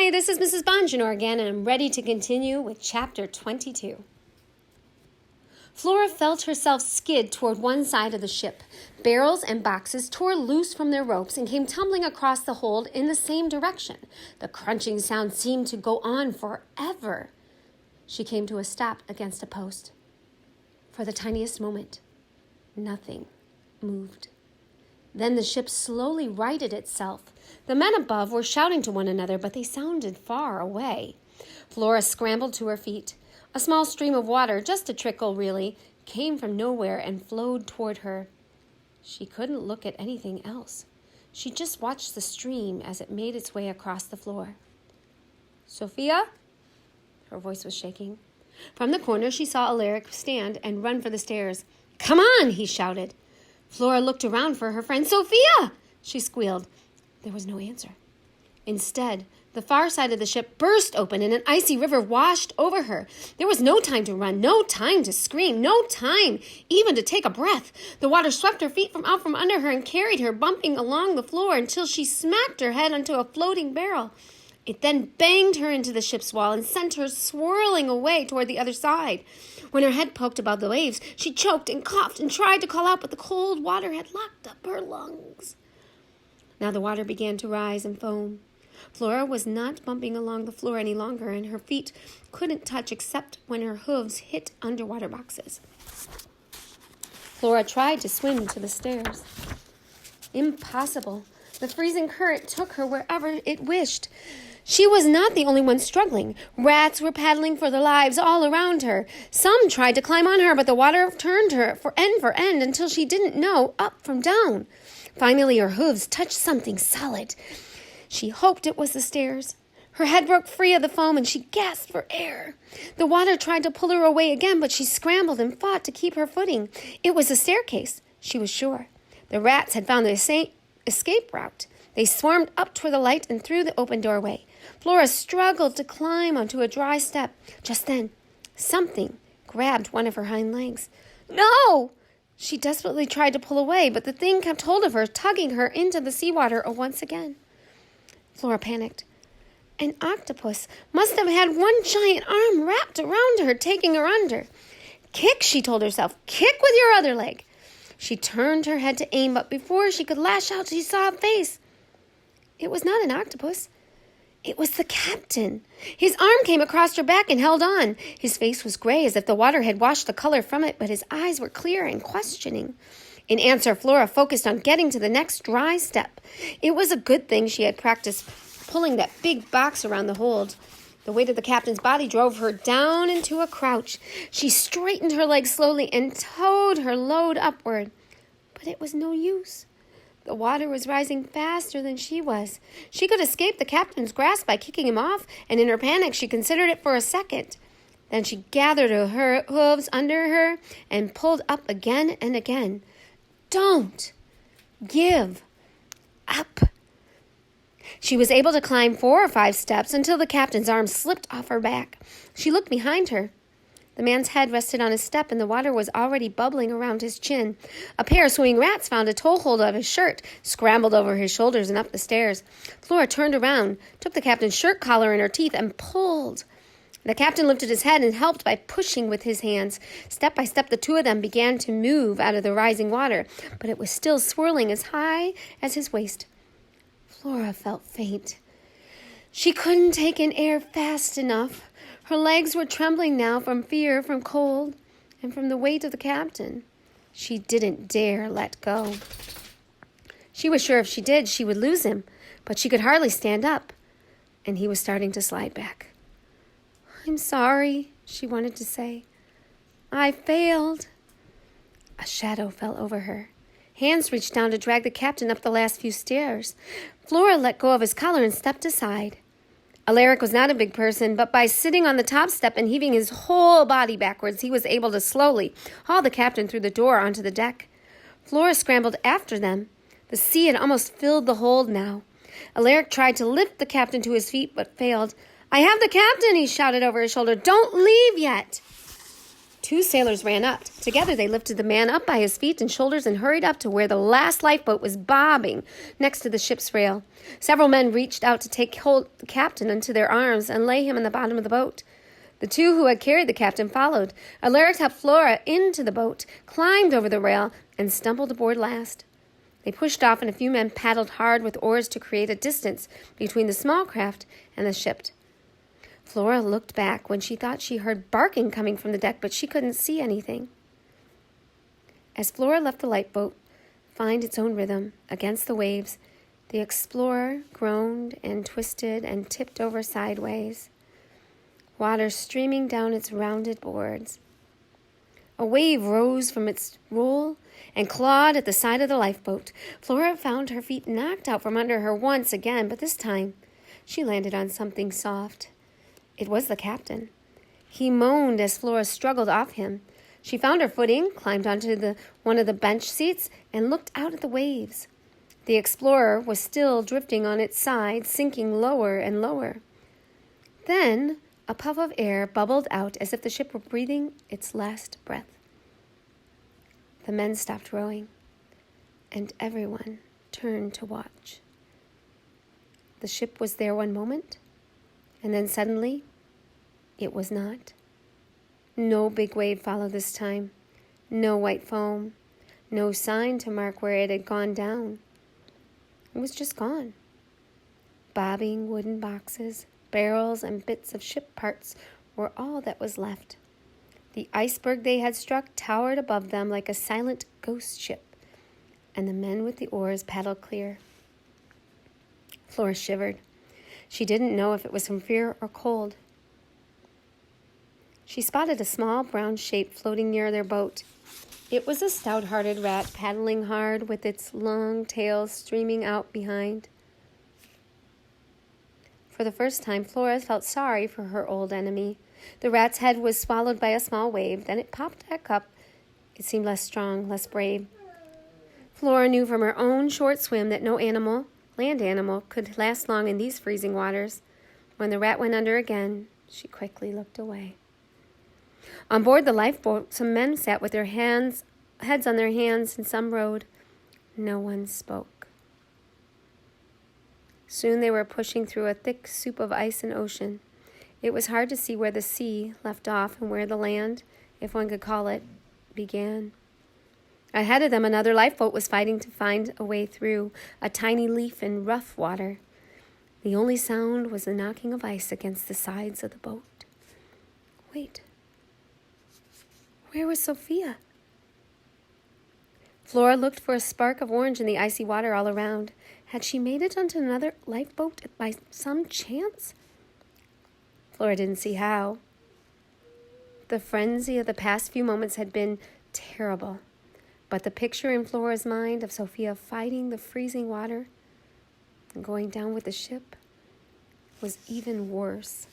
Hi, this is Mrs. Bonjour again, and I'm ready to continue with Chapter 22. Flora felt herself skid toward one side of the ship. Barrels and boxes tore loose from their ropes and came tumbling across the hold in the same direction. The crunching sound seemed to go on forever. She came to a stop against a post. For the tiniest moment, nothing moved. Then the ship slowly righted itself. The men above were shouting to one another, but they sounded far away. Flora scrambled to her feet. A small stream of water, just a trickle really, came from nowhere and flowed toward her. She couldn't look at anything else. She just watched the stream as it made its way across the floor. "Sophia?" Her voice was shaking. From the corner, she saw Alaric stand and run for the stairs. "Come on!" he shouted. Flora looked around for her friend. "Sophia!" she squealed. There was no answer. Instead, the far side of the ship burst open and an icy river washed over her. There was no time to run, no time to scream, no time even to take a breath. The water swept her feet out from under her and carried her, bumping along the floor until she smacked her head onto a floating barrel. It then banged her into the ship's wall and sent her swirling away toward the other side. When her head poked above the waves, she choked and coughed and tried to call out, but the cold water had locked up her lungs. Now the water began to rise and foam. Flora was not bumping along the floor any longer, and her feet couldn't touch except when her hooves hit underwater boxes. Flora tried to swim to the stairs. Impossible. The freezing current took her wherever it wished. She was not the only one struggling. Rats were paddling for their lives all around her. Some tried to climb on her, but the water turned her for end until she didn't know up from down. Finally, her hooves touched something solid. She hoped it was the stairs. Her head broke free of the foam, and she gasped for air. The water tried to pull her away again, but she scrambled and fought to keep her footing. It was the staircase, she was sure. The rats had found the escape route. They swarmed up toward the light and through the open doorway. Flora struggled to climb onto a dry step. Just then, something grabbed one of her hind legs. "No!" She desperately tried to pull away, but the thing kept hold of her, tugging her into the seawater once again. Flora panicked. An octopus must have had one giant arm wrapped around her, taking her under. "Kick," she told herself. "Kick with your other leg." She turned her head to aim, but before she could lash out, she saw a face. It was not an octopus. It was the captain. His arm came across her back and held on. His face was gray as if the water had washed the color from it, but his eyes were clear and questioning. In answer, Flora focused on getting to the next dry step. It was a good thing she had practiced pulling that big box around the hold. The weight of the captain's body drove her down into a crouch. She straightened her legs slowly and towed her load upward. But it was no use. The water was rising faster than she was. She could escape the captain's grasp by kicking him off, and in her panic she considered it for a second. Then she gathered her hooves under her and pulled up again and again. Don't give up. She was able to climb 4 or 5 steps until the captain's arm slipped off her back. She looked behind her. The man's head rested on a step, and the water was already bubbling around his chin. A pair of swimming rats found a toehold of his shirt, scrambled over his shoulders and up the stairs. Flora turned around, took the captain's shirt collar in her teeth, and pulled. The captain lifted his head and helped by pushing with his hands. Step by step, the two of them began to move out of the rising water, but it was still swirling as high as his waist. Flora felt faint. She couldn't take in air fast enough. Her legs were trembling now from fear, from cold, and from the weight of the captain. She didn't dare let go. She was sure if she did, she would lose him, but she could hardly stand up, and he was starting to slide back. "I'm sorry," she wanted to say. "I failed." A shadow fell over her. Hands reached down to drag the captain up the last few stairs. Flora let go of his collar and stepped aside. Alaric was not a big person, but by sitting on the top step and heaving his whole body backwards, he was able to slowly haul the captain through the door onto the deck. Flora scrambled after them. The sea had almost filled the hold now. Alaric tried to lift the captain to his feet, but failed. "I have the captain," he shouted over his shoulder. "Don't leave yet." Two sailors ran up. Together they lifted the man up by his feet and shoulders and hurried up to where the last lifeboat was bobbing next to the ship's rail. Several men reached out to take hold the captain into their arms and lay him in the bottom of the boat. The two who had carried the captain followed. Alaric helped Flora into the boat, climbed over the rail, and stumbled aboard last. They pushed off, and a few men paddled hard with oars to create a distance between the small craft and the ship. Flora looked back when she thought she heard barking coming from the deck, but she couldn't see anything. As Flora left the lifeboat, find its own rhythm against the waves, the Explorer groaned and twisted and tipped over sideways, water streaming down its rounded boards. A wave rose from its roll and clawed at the side of the lifeboat. Flora found her feet knocked out from under her once again, but this time she landed on something soft. It was the captain. He moaned as Flora struggled off him. She found her footing, climbed onto one of the bench seats, and looked out at the waves. The Explorer was still drifting on its side, sinking lower and lower. Then a puff of air bubbled out as if the ship were breathing its last breath. The men stopped rowing, and everyone turned to watch. The ship was there one moment, and then suddenly, it was not. No big wave followed this time. No white foam. No sign to mark where it had gone down. It was just gone. Bobbing wooden boxes, barrels, and bits of ship parts were all that was left. The iceberg they had struck towered above them like a silent ghost ship, and the men with the oars paddled clear. Flora shivered. She didn't know if it was from fear or cold. She spotted a small brown shape floating near their boat. It was a stout-hearted rat paddling hard with its long tail streaming out behind. For the first time, Flora felt sorry for her old enemy. The rat's head was swallowed by a small wave. Then it popped back up. It seemed less strong, less brave. Flora knew from her own short swim that no land animal, could last long in these freezing waters. When the rat went under again, she quickly looked away. On board the lifeboat, some men sat with their heads on their hands, and some rowed. No one spoke. Soon they were pushing through a thick soup of ice and ocean. It was hard to see where the sea left off and where the land, if one could call it, began. Ahead of them, another lifeboat was fighting to find a way through, a tiny leaf in rough water. The only sound was the knocking of ice against the sides of the boat. Wait. Where was Sophia? Flora looked for a spark of orange in the icy water all around. Had she made it onto another lifeboat by some chance? Flora didn't see how. The frenzy of the past few moments had been terrible. But the picture in Flora's mind of Sophia fighting the freezing water and going down with the ship was even worse.